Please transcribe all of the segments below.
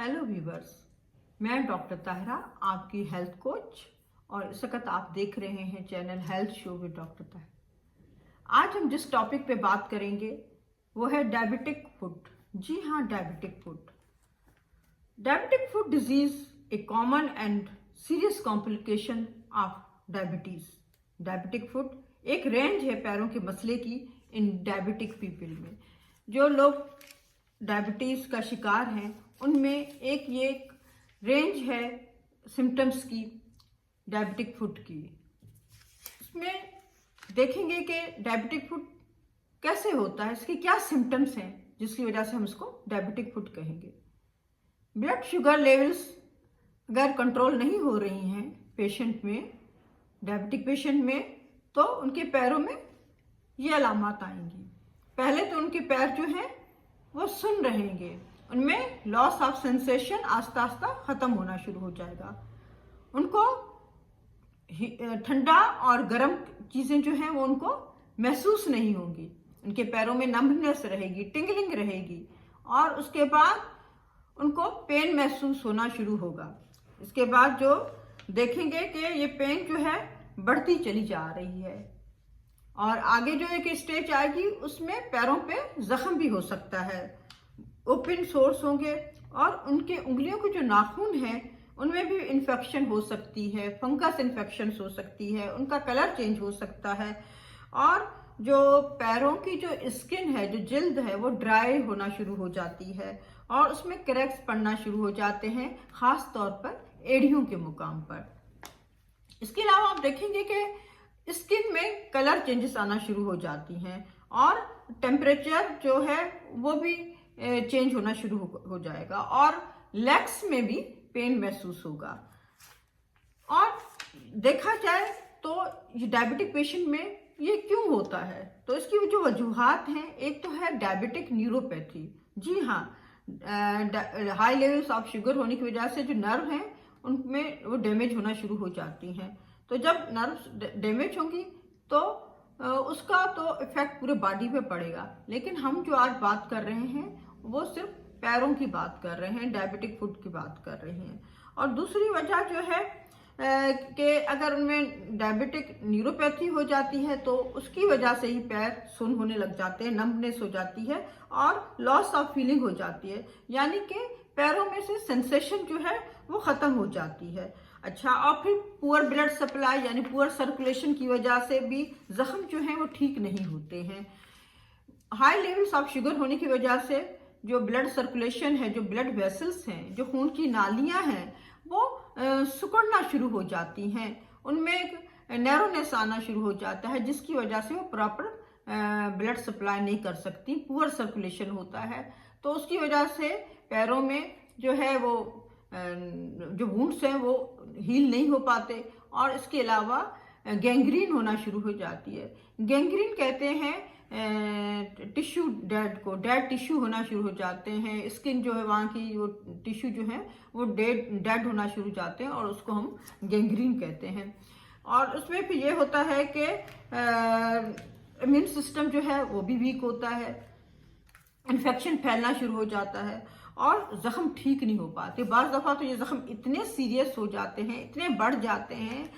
Hello viewers, मैं doctor Tahira, आपकी health coach, और इस वक्त आप देख रहे हैं channel health show with doctor Tahira. आज हम जिस टॉपिक पे बात करेंगे वो है डायबिटिक फुट। जी हाँ, diabetic foot. Diabetic foot disease a common and serious complication of diabetes. Diabetic foot एक रेंज है पैरों के मसले की इन डायबिटिक पीपल में। जो लोग डायबिटीज का शिकार हैं उनमें एक ये रेंज है सिम्टम्स की डायबिटिक फुट की। इसमें देखेंगे कि डायबिटिक फुट कैसे होता है, इसके क्या सिम्टम्स हैं जिसकी वजह से हम इसको डायबिटिक फुट कहेंगे। ब्लड शुगर लेवल्स अगर कंट्रोल नहीं हो रही हैं पेशेंट में, डायबिटिक पेशेंट में, तो उनके पैरों में ये अलामत आएंगी। पहले तो उनके पैर जो हैं वो सुन रहेंगे, उनमें लॉस ऑफ सेंसेशन आस्ता आस्ता खत्म होना शुरू हो जाएगा। उनको ठंडा और गर्म चीजें जो हैं वो उनको महसूस नहीं होंगी। उनके पैरों में नम्बनेस रहेगी, टिंगलिंग रहेगी, और उसके बाद उनको पेन महसूस होना शुरू होगा। इसके बाद जो देखेंगे कि ये पेन जो है बढ़ती चली जा रही है, और आगे जो एक स्टेज आएगी उसमें पैरों पे जख्म भी हो सकता है, ओपन सोर्स होंगे, और उनके उंगलियों के जो नाखून हैं उनमें भी इन्फेक्शन हो सकती है, फंगस इन्फेक्शन हो सकती है, उनका कलर चेंज हो सकता है, और जो पैरों की जो स्किन है, जो जिल्द है, वो ड्राई होना शुरू हो जाती है, और उसमें क्रैक्स पड़ना शुरू हो जाते हैं, खास तौर पर एड़ियों के मुकाम पर। इसके अलावा आप देखेंगे कि स्किन में कलर चेंजेस आना शुरू हो जाती हैं, और टेम्परेचर जो है वो भी चेंज होना शुरू हो जाएगा, और लेग्स में भी पेन महसूस होगा। और देखा जाए तो ये डायबिटिक पेशेंट में ये क्यों होता है, तो इसकी जो वजूहात हैं, एक तो है डायबिटिक न्यूरोपैथी। जी हाँ, हाई लेवल्स ऑफ शुगर होने की वजह से जो नर्व हैं उनमें वो डैमेज होना शुरू हो जाती हैं। तो जब नर्व डैमेज होंगी तो उसका तो इफेक्ट पूरे बॉडी पे पड़ेगा। लेकिन हम जो आज बात कर रहे हैं वो सिर्फ पैरों की बात कर रहे हैं, डायबिटिक फुट की बात कर रहे हैं। और दूसरी वजह जो है कि अगर उनमें डायबिटिक न्यूरोपैथी हो जाती है तो उसकी वजह से ही पैर सुन्न होने लग जाते हैं, नम्बनेस हो जाती है, और लॉस ऑफ फीलिंग हो जाती है, यानी कि पैरों में से सेंसेशन जो है वो खत्म हो जाती है। अच्छा, और फिर पुअर ब्लड सप्लाई यानी पुअर सर्कुलेशन की वजह से भी जख्म जो है वो ठीक नहीं होते हैं। हाई लेवल्स ऑफ शुगर होने की वजह से जो ब्लड सर्कुलेशन है, जो ब्लड वेसल्स हैं, जो खून की नालियां हैं, वो सिकुड़ना शुरू हो जाती हैं, उनमें एक नैरोनेस आना शुरू हो जाता है, जिसकी वजह से वो प्रॉपर ब्लड सप्लाई नहीं कर सकती, पुअर सर्कुलेशन होता है। तो उसकी वजह से पैरों में जो है वो जो वुंड्स हैं वो हील नहीं हो पाते, और इसके अलावा गैंग्रीन होना शुरू हो जाती है। गैंग्रीन कहते हैं टिश्यू डेड को, डेड टिश्यू होना शुरू हो जाते हैं, स्किन जो है वहाँ की वो टिश्यू जो है वो डेड होना शुरू हो जाते हैं, और उसको हम गैंग्रीन कहते हैं। और उसमें फिर ये होता है कि इम्यून सिस्टम जो है वो भी वीक होता है, इन्फेक्शन फैलना शुरू हो जाता है, और जख्म ठीक नहीं हो पाते। बाज़ दफ़ा तो ये जख्म इतने सीरियस हो जाते हैं, इतने बढ़ जाते हैं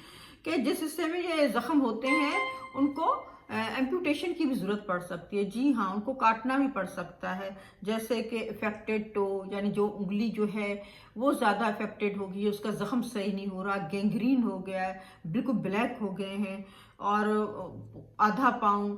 कि जिस हिस्से में ये जख्म होते हैं उनको एम्पुटेशन की भी ज़रूरत पड़ सकती है। जी हाँ, उनको काटना भी पड़ सकता है, जैसे कि इफेक्टेड टो, यानी जो उंगली जो है वो ज़्यादा इफेक्टेड हो गई है, उसका जख्म सही नहीं हो रहा, गैंग्रीन हो गया है, बिल्कुल ब्लैक हो गए हैं, और आधा पाँव,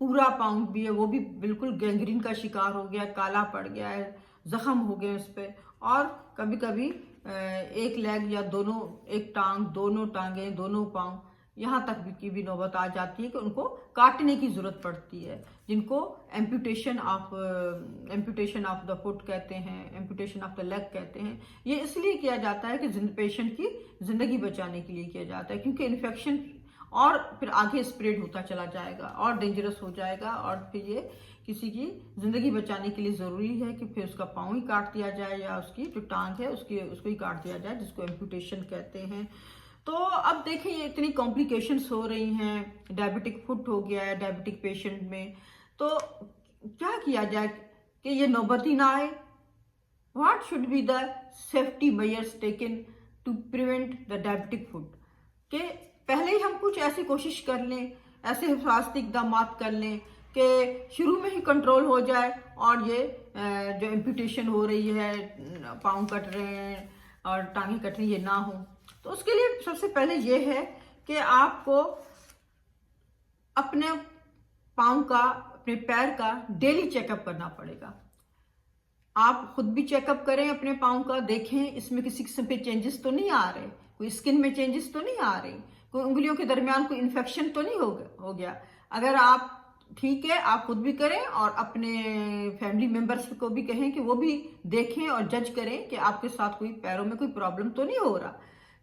पूरा पाँव भी है वो भी बिल्कुल गैंग्रीन का शिकार हो गया, काला पड़ गया है, जख्म हो गए उस पर। और कभी कभी एक लेग या दोनों, एक टांग, दोनों टांगें, दोनों पाँव, यहाँ तक की भी नौबत आ जाती है कि उनको काटने की जरूरत पड़ती है, जिनको एम्पुटेशन ऑफ द फुट कहते हैं, एम्पुटेशन ऑफ द लेग कहते हैं। ये इसलिए किया जाता है कि पेशेंट की जिंदगी बचाने के लिए किया जाता है, क्योंकि इन्फेक्शन और फिर आगे स्प्रेड होता चला जाएगा और डेंजरस हो जाएगा, और फिर ये किसी की जिंदगी बचाने के लिए जरूरी है कि फिर उसका पाँव ही काट दिया जाए, या उसकी जो टांग है उसको ही काट दिया जाए, जिसको एम्पुटेशन कहते हैं। तो अब देखिए ये इतनी कॉम्प्लिकेशंस हो रही हैं, डायबिटिक फुट हो गया है डायबिटिक पेशेंट में, तो क्या किया जाए कि ये नौबत ही ना आए। What should be the safety measures taken to prevent the diabetic foot? कि पहले ही हम कुछ ऐसी कोशिश कर लें, ऐसे स्वास्थ्य इकदाम कर लें कि शुरू में ही कंट्रोल हो जाए और ये जो एम्पुटेशन हो रही है, पाँव कट रहे हैं और टांगे कट रही है, ये ना हो। तो उसके लिए सबसे पहले ये है कि आपको अपने पाँव का, अपने पैर का डेली चेकअप करना पड़ेगा। आप खुद भी चेकअप करें अपने पाँव का, देखें इसमें किसी किस्म के चेंजेस तो नहीं आ रहे, कोई स्किन में चेंजेस तो नहीं आ रहे, कोई उंगलियों के दरमियान कोई इन्फेक्शन तो नहीं हो गया। अगर आप ठीक है, आप खुद भी करें और अपने फैमिली मेंबर्स को भी कहें कि वो भी देखें और जज करें कि आपके साथ कोई पैरों में कोई प्रॉब्लम तो नहीं हो रहा।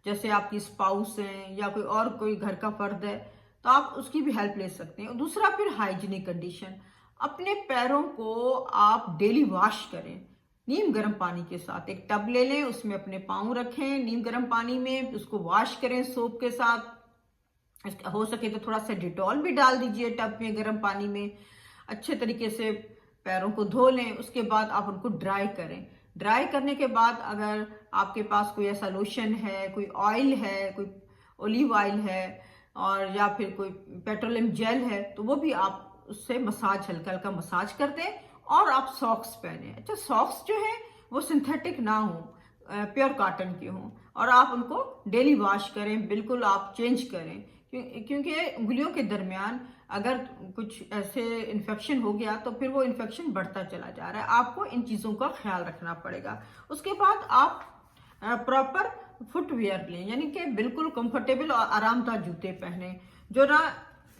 जैसे आपकी स्पाउस है या कोई और कोई घर का फर्द है तो आप उसकी भी हेल्प ले सकते हैं। और दूसरा फिर हाइजीनिक कंडीशन, अपने पैरों को आप डेली वॉश करें नीम गर्म पानी के साथ। एक टब ले लें, उसमें अपने पाँव रखें नीम गर्म पानी में, उसको वॉश करें सोप के साथ। हो सके तो थोड़ा सा डिटॉल भी डाल दीजिए टब में गर्म पानी में। अच्छे तरीके से पैरों को धो लें, उसके बाद आप उनको ड्राई करें। ड्राई करने के बाद अगर आपके पास कोई ऐसा लोशन है, कोई ऑयल है, कोई ओलिव ऑयल है और या फिर कोई पेट्रोलियम जेल है तो वो भी आप उससे मसाज, हल्का हल्का मसाज कर दें। और आप सॉक्स पहने। अच्छा, सॉक्स जो है वो सिंथेटिक ना हो, प्योर कॉटन के हों और आप उनको डेली वॉश करें, बिल्कुल आप चेंज करें। क्योंकि उंगलियों के दरमियान अगर कुछ ऐसे इन्फेक्शन हो गया तो फिर वो इन्फेक्शन बढ़ता चला जा रहा है। आपको इन चीज़ों का ख्याल रखना पड़ेगा। उसके बाद आप प्रॉपर फुटवेयर लें, यानी कि बिल्कुल कंफर्टेबल और आरामदायक जूते पहने जो ना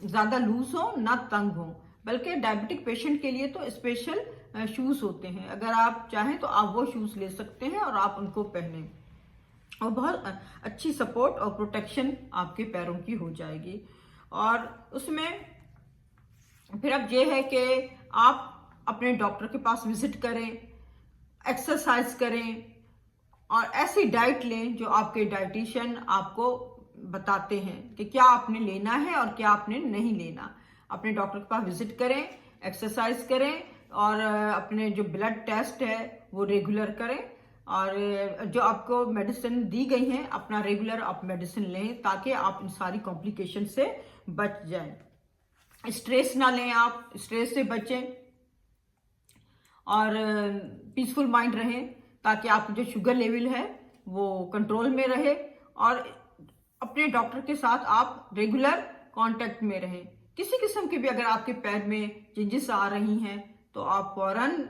ज़्यादा लूज हो ना तंग हो। बल्कि डायबिटिक पेशेंट के लिए तो स्पेशल शूज़ होते हैं, अगर आप चाहें तो आप वो शूज़ ले सकते हैं और आप उनको पहने और बहुत अच्छी सपोर्ट और प्रोटेक्शन आपके पैरों की हो जाएगी। और उसमें फिर अब ये है कि आप अपने डॉक्टर के पास विजिट करें, एक्सरसाइज करें और ऐसी डाइट लें जो आपके डाइटिशियन आपको बताते हैं कि क्या आपने लेना है और क्या आपने नहीं लेना। अपने डॉक्टर के पास विजिट करें, एक्सरसाइज करें और अपने जो ब्लड टेस्ट है वो रेगुलर करें और जो आपको मेडिसिन दी गई हैं अपना रेगुलर आप मेडिसिन लें ताकि आप इन सारी कॉम्प्लिकेशन से बच जाएं। स्ट्रेस ना लें, आप स्ट्रेस से बचें और पीसफुल माइंड रहें ताकि आपकी जो शुगर लेवल है वो कंट्रोल में रहे। और अपने डॉक्टर के साथ आप रेगुलर कांटेक्ट में रहें। किसी किस्म के भी अगर आपके पैर में चेंजेस आ रही हैं तो आप फौरन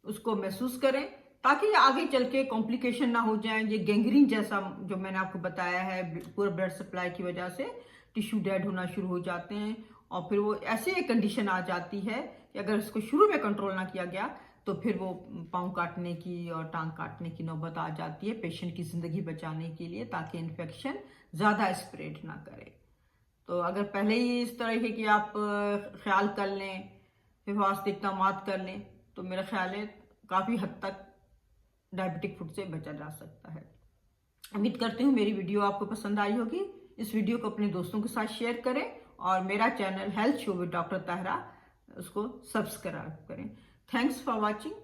उसको महसूस करें ताकि ये आगे चल के कॉम्प्लिकेशन ना हो जाए। ये गैंग्रीन जैसा जो मैंने आपको बताया है, पूरा ब्लड सप्लाई की वजह से टिश्यू डेड होना शुरू हो जाते हैं और फिर वो ऐसे एक कंडीशन आ जाती है कि अगर इसको शुरू में कंट्रोल ना किया गया तो फिर वो पाँव काटने की और टांग काटने की नौबत आ जाती है पेशेंट की ज़िंदगी बचाने के लिए, ताकि इन्फेक्शन ज़्यादा स्प्रेड ना करे। तो अगर पहले ही इस तरह की आप ख्याल कर लें, हिफाजती इक़दाम कर लें तो मेरा ख्याल है काफ़ी हद तक डायबिटिक फुट से बचा जा सकता है। उम्मीद करती हूँ मेरी वीडियो आपको पसंद आई होगी। इस वीडियो को अपने दोस्तों के साथ शेयर करें और मेरा channel health show with doctor ताहरा उसको सब्सक्राइब करें। Thanks for watching.